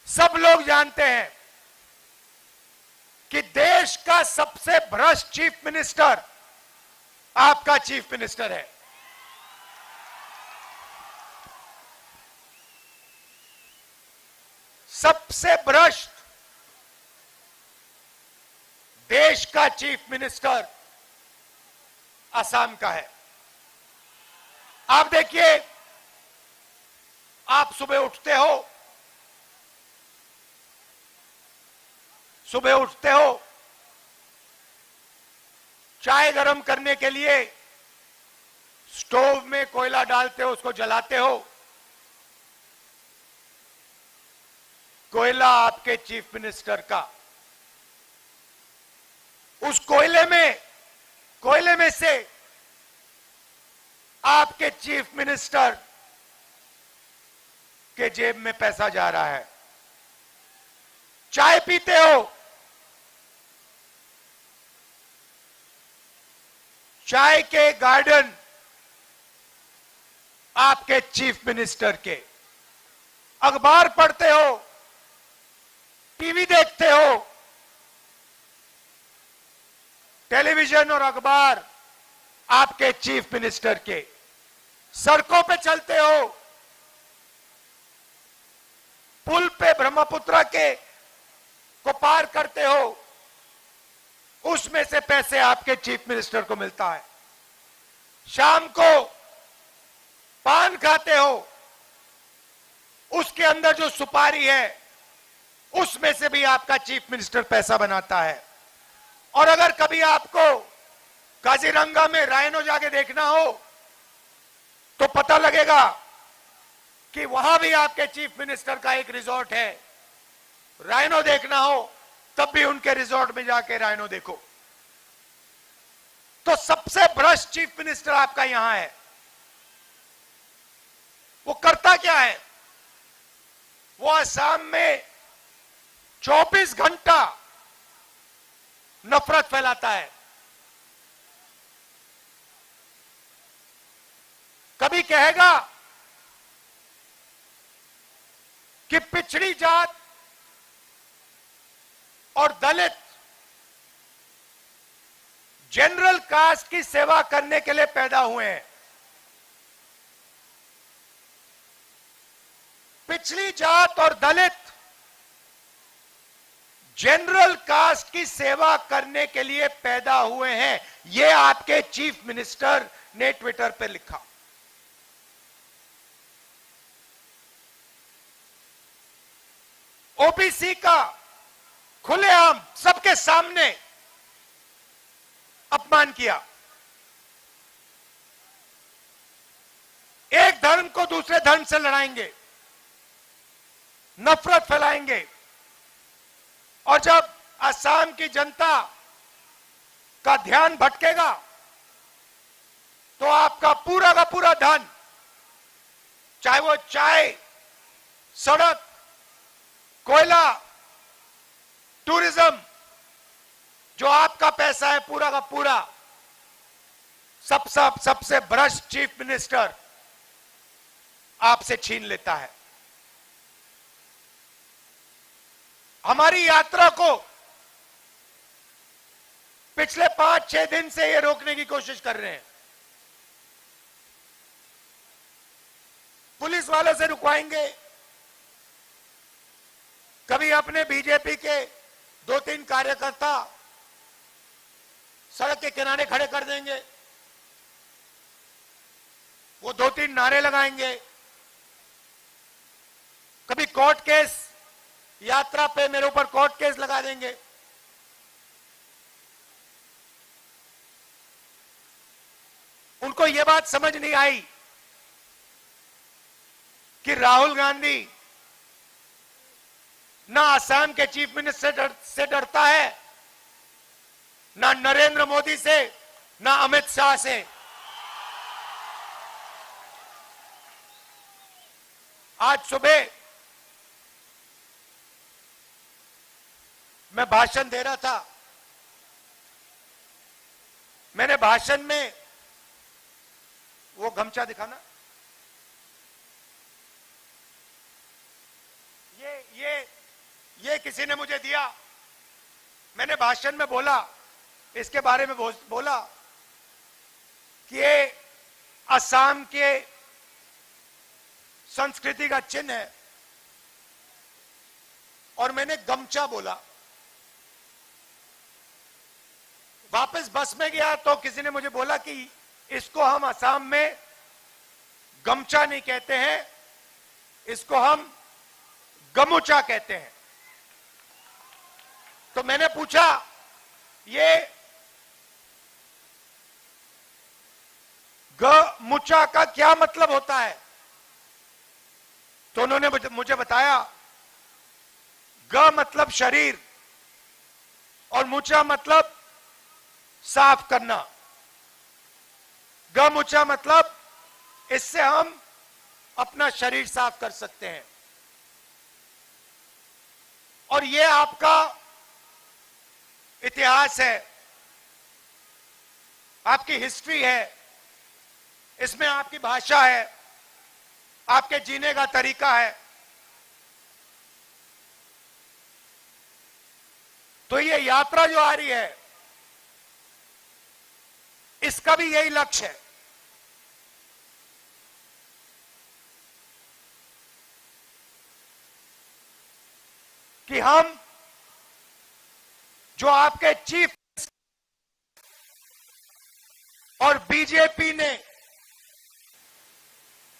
सब लोग जानते हैं कि देश का सबसे भ्रष्ट चीफ मिनिस्टर आपका चीफ मिनिस्टर है। सबसे भ्रष्ट देश का चीफ मिनिस्टर असम का है। आप देखिए, आप सुबह उठते हो, चाय गरम करने के लिए स्टोव में कोयला डालते हो, उसको जलाते हो। कोयला आपके चीफ मिनिस्टर का, उस कोयले में से आपके चीफ मिनिस्टर के जेब में पैसा जा रहा है। चाय पीते हो, चाय के गार्डन आपके चीफ मिनिस्टर के। अखबार पढ़ते हो, टीवी देखते हो, टेलीविजन और अखबार आपके चीफ मिनिस्टर के। सड़कों पे चलते हो, पुल पे ब्रह्मपुत्र के को पार करते हो, उसमें से पैसे आपके चीफ मिनिस्टर को मिलता है। शाम को पान खाते हो, उसके अंदर जो सुपारी है उसमें से भी आपका चीफ मिनिस्टर पैसा बनाता है। और अगर कभी आपको काजीरंगा में राइनो जाके देखना हो तो पता लगेगा कि वहां भी आपके चीफ मिनिस्टर का एक रिजॉर्ट है। राइनो देखना हो तब भी उनके रिजॉर्ट में जाके राइनो देखो। तो सबसे भ्रष्ट चीफ मिनिस्टर आपका यहां है। वो करता क्या है? वो असम में 24 घंटा नफरत फैलाता है। कभी कहेगा कि पिछड़ी जात और दलित जनरल कास्ट की सेवा करने के लिए पैदा हुए हैं। पिछड़ी जात और दलित जनरल कास्ट की सेवा करने के लिए पैदा हुए हैं, यह आपके चीफ मिनिस्टर ने ट्विटर पर लिखा। ओबीसी का खुलेआम सबके सामने अपमान किया। एक धर्म को दूसरे धर्म से लड़ाएंगे, नफरत फैलाएंगे। और जब असम की जनता का ध्यान भटकेगा तो आपका पूरा का पूरा धन, चाहे वो चाय, सड़क, कोयला, टूरिज्म, जो आपका पैसा है पूरा का पूरा, सबसे भ्रष्ट चीफ मिनिस्टर आपसे छीन लेता है। हमारी यात्रा को पिछले 5-6 दिन से ये रोकने की कोशिश कर रहे हैं। पुलिस वालों से रुकवाएंगे, कभी अपने बीजेपी के 2-3 कार्यकर्ता सड़क के किनारे खड़े कर देंगे, वो 2-3 नारे लगाएंगे। कभी कोर्ट केस यात्रा पे मेरे ऊपर कोर्ट केस लगा देंगे। उनको यह बात समझ नहीं आई कि राहुल गांधी ना असम के चीफ मिनिस्टर से डरता है, ना नरेंद्र मोदी से, ना अमित शाह से। आज सुबह मैं भाषण दे रहा था। मैंने भाषण में वो गमछा दिखाना, ये किसी ने मुझे दिया। मैंने भाषण में बोला, इसके बारे में बोला कि ये असम के संस्कृति का चिन्ह है, और मैंने गमछा बोला। वापस बस में गया तो किसी ने मुझे बोला कि इसको हम असम में गमछा नहीं कहते हैं, इसको हम गमुचा कहते हैं। तो मैंने पूछा ये गमुचा का क्या मतलब होता है? तो उन्होंने मुझे बताया ग मतलब शरीर और मुचा मतलब साफ करना। गमुचा मतलब इससे हम अपना शरीर साफ कर सकते हैं। और ये आपका इतिहास है, आपकी हिस्ट्री है, इसमें आपकी भाषा है, आपके जीने का तरीका है। तो ये यात्रा जो आ रही है, इसका भी यही लक्ष्य है कि हम जो आपके चीफ और बीजेपी ने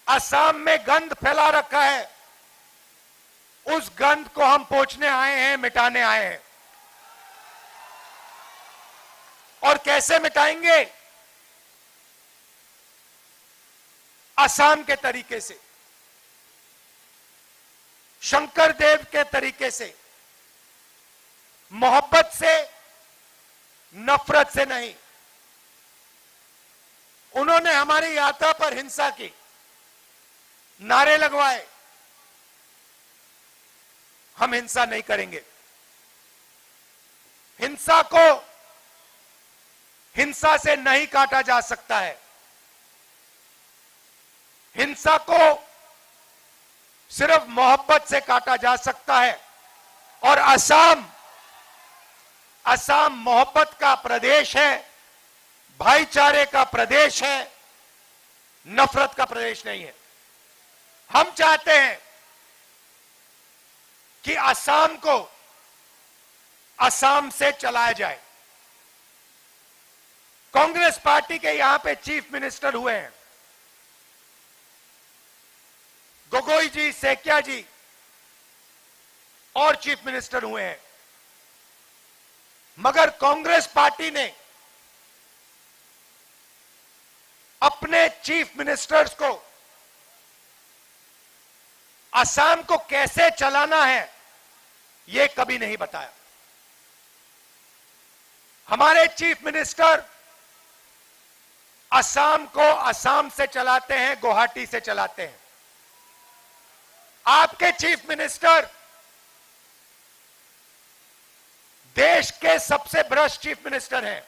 असम में गंद फैला रखा है, उस गंद को हम पोंछने आए हैं, मिटाने आए हैं। और कैसे मिटाएंगे? असम के तरीके से, शंकर देव के तरीके से, मोहब्बत से, नफरत से नहीं। उन्होंने हमारी यात्रा पर हिंसा की, नारे लगवाए। हम हिंसा नहीं करेंगे। हिंसा को हिंसा से नहीं काटा जा सकता है। हिंसा को सिर्फ मोहब्बत से काटा जा सकता है। और असम मोहब्बत का प्रदेश है, भाईचारे का प्रदेश है, नफरत का प्रदेश नहीं है। हम चाहते हैं कि असम को असम से चलाया जाए। कांग्रेस पार्टी के यहां पे चीफ मिनिस्टर हुए हैं, गोगोई जी, सेकिया जी, और चीफ मिनिस्टर हुए हैं। मगर कांग्रेस पार्टी ने अपने चीफ मिनिस्टर्स को असम को कैसे चलाना है, यह कभी नहीं बताया। हमारे चीफ मिनिस्टर असम को असम से चलाते हैं, गुवाहाटी से चलाते हैं। आपके चीफ मिनिस्टर देश के सबसे भ्रष्ट चीफ मिनिस्टर हैं।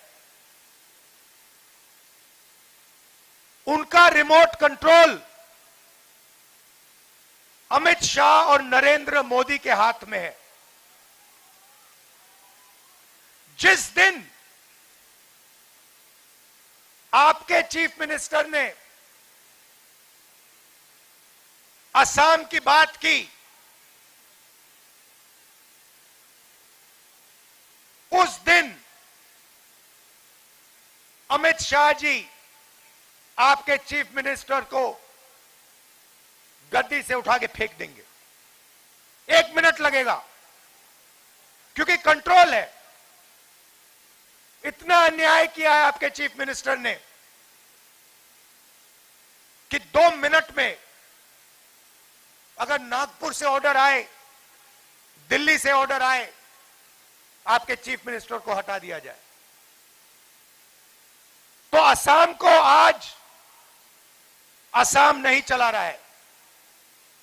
उनका रिमोट कंट्रोल अमित शाह और नरेंद्र मोदी के हाथ में है। जिस दिन आपके चीफ मिनिस्टर ने असम की बात की, उस दिन अमित शाह जी आपके चीफ मिनिस्टर को गद्दी से उठा के फेंक देंगे। 1 मिनट लगेगा। क्योंकि कंट्रोल है। इतना अन्याय किया है आपके चीफ मिनिस्टर ने कि 2 मिनट में अगर नागपुर से ऑर्डर आए, दिल्ली से ऑर्डर आए, आपके चीफ मिनिस्टर को हटा दिया जाए। तो असम को आज असम नहीं चला रहा है,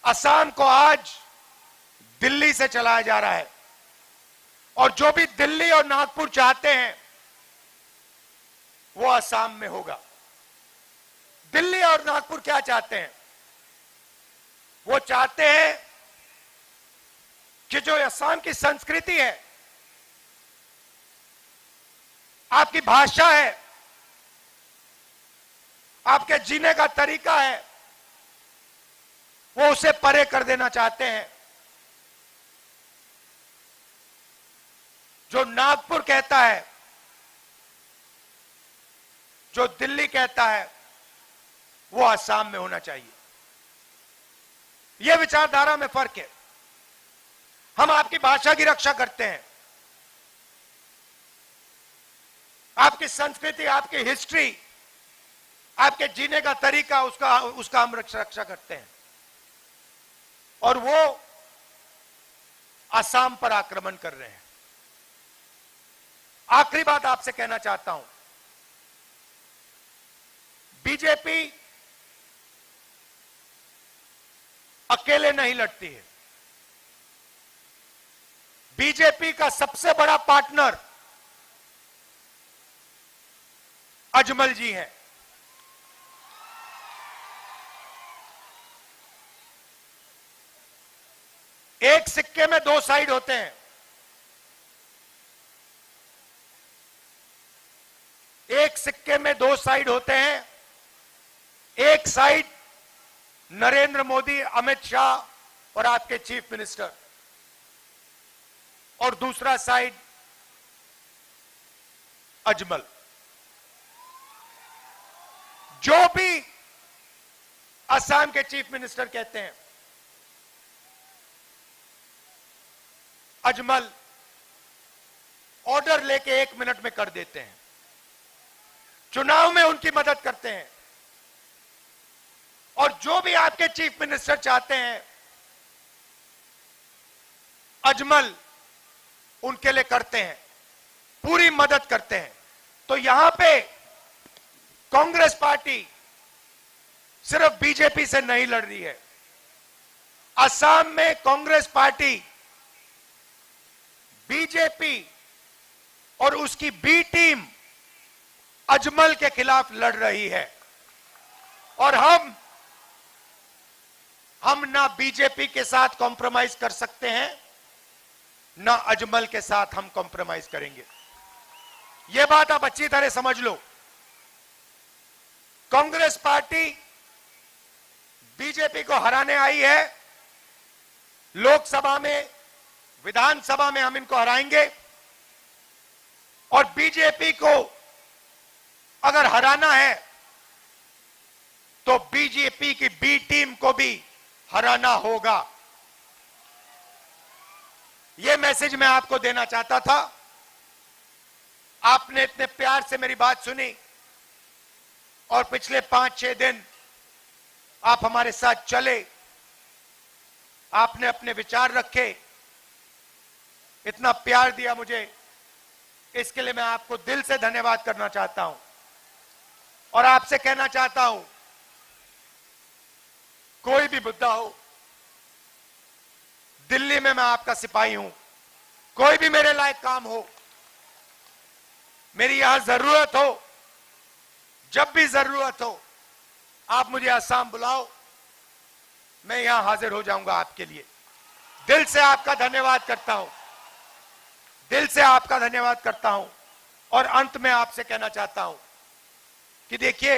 असम को आज दिल्ली से चलाया जा रहा है। और जो भी दिल्ली और नागपुर चाहते हैं वो असम में होगा। दिल्ली और नागपुर क्या चाहते हैं? वो चाहते हैं कि जो असम की संस्कृति है, आपकी भाषा है, आपके जीने का तरीका है, वो उसे परे कर देना चाहते हैं। जो नागपुर कहता है, जो दिल्ली कहता है, वो असम में होना चाहिए। यह विचारधारा में फर्क है। हम आपकी भाषा की रक्षा करते हैं, आपकी संस्कृति, आपकी हिस्ट्री, आपके जीने का तरीका, उसका हम रक्षा करते हैं। और वो असम पर आक्रमण कर रहे हैं। आखिरी बात आपसे कहना चाहता हूं, बीजेपी अकेले नहीं लड़ती है। बीजेपी का सबसे बड़ा पार्टनर अजमल जी हैं। एक सिक्के में 2 साइड होते हैं। एक सिक्के में 2 साइड होते हैं। एक साइड नरेंद्र मोदी, अमित शाह और आपके चीफ मिनिस्टर, और दूसरा साइड अजमल। जो भी असम के चीफ मिनिस्टर कहते हैं, अजमल ऑर्डर लेके 1 मिनट में कर देते हैं। चुनाव में उनकी मदद करते हैं। और जो भी आपके चीफ मिनिस्टर चाहते हैं, अजमल उनके लिए करते हैं, पूरी मदद करते हैं। तो यहां पे कांग्रेस पार्टी सिर्फ बीजेपी से नहीं लड़ रही है। असम में कांग्रेस पार्टी बीजेपी और उसकी बी टीम अजमल के खिलाफ लड़ रही है। और हम ना बीजेपी के साथ कॉम्प्रोमाइज कर सकते हैं, ना अजमल के साथ हम कॉम्प्रोमाइज करेंगे। यह बात आप अच्छी तरह समझ लो। कांग्रेस पार्टी बीजेपी को हराने आई है। लोकसभा में, विधानसभा में हम इनको हराएंगे। और बीजेपी को अगर हराना है तो बीजेपी की बी टीम को भी हराना होगा। यह मैसेज मैं आपको देना चाहता था। आपने इतने प्यार से मेरी बात सुनी और पिछले 5-6 दिन आप हमारे साथ चले, आपने अपने विचार रखे, इतना प्यार दिया मुझे, इसके लिए मैं आपको दिल से धन्यवाद करना चाहता हूं। और आपसे कहना चाहता हूं, कोई भी मुद्दा हो, दिल्ली में मैं आपका सिपाही हूं। कोई भी मेरे लायक काम हो, मेरी यहां जरूरत हो, जब भी जरूरत हो, आप मुझे असम बुलाओ, मैं यहां हाजिर हो जाऊंगा आपके लिए। दिल से आपका धन्यवाद करता हूं, दिल से आपका धन्यवाद करता हूं। और अंत में आपसे कहना चाहता हूं कि देखिए,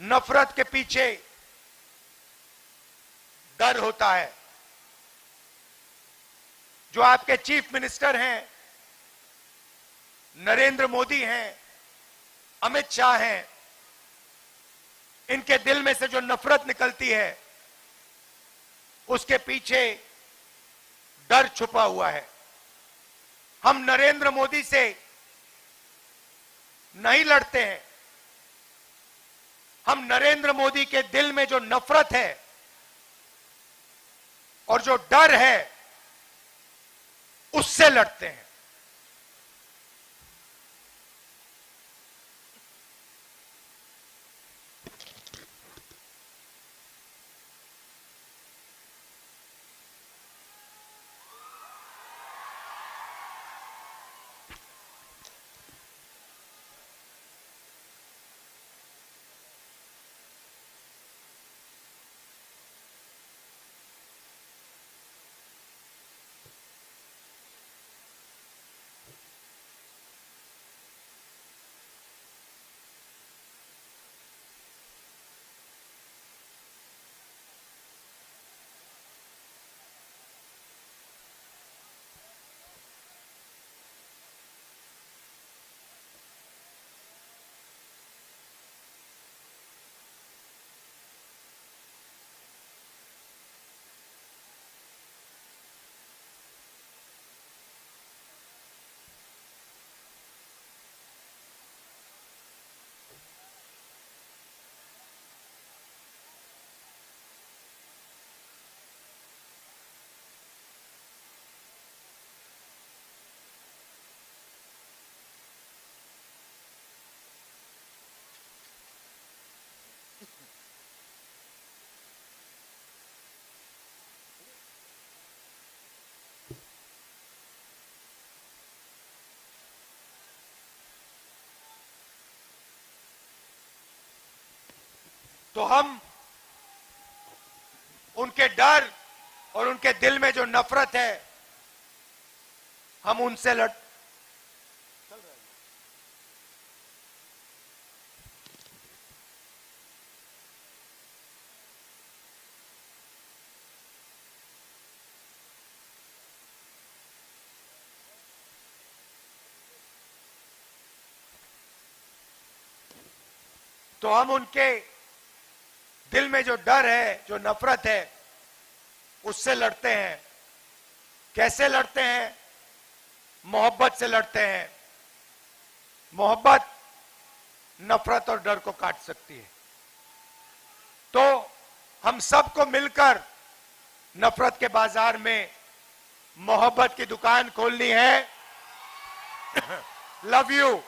नफरत के पीछे डर होता है। जो आपके चीफ मिनिस्टर हैं, नरेंद्र मोदी हैं, अमित शाह हैं, इनके दिल में से जो नफरत निकलती है, उसके पीछे डर छुपा हुआ है। हम नरेंद्र मोदी से नहीं लड़ते हैं। हम नरेंद्र मोदी के दिल में जो नफरत है और जो डर है उससे लड़ते हैं। तो हम उनके डर और उनके दिल में जो नफरत है हम उनसे लड़ तो हम उनके दिल में जो डर है, जो नफरत है, उससे लड़ते हैं। कैसे लड़ते हैं? मोहब्बत से लड़ते हैं। मोहब्बत नफरत और डर को काट सकती है। तो हम सबको मिलकर नफरत के बाजार में मोहब्बत की दुकान खोलनी है। Love you.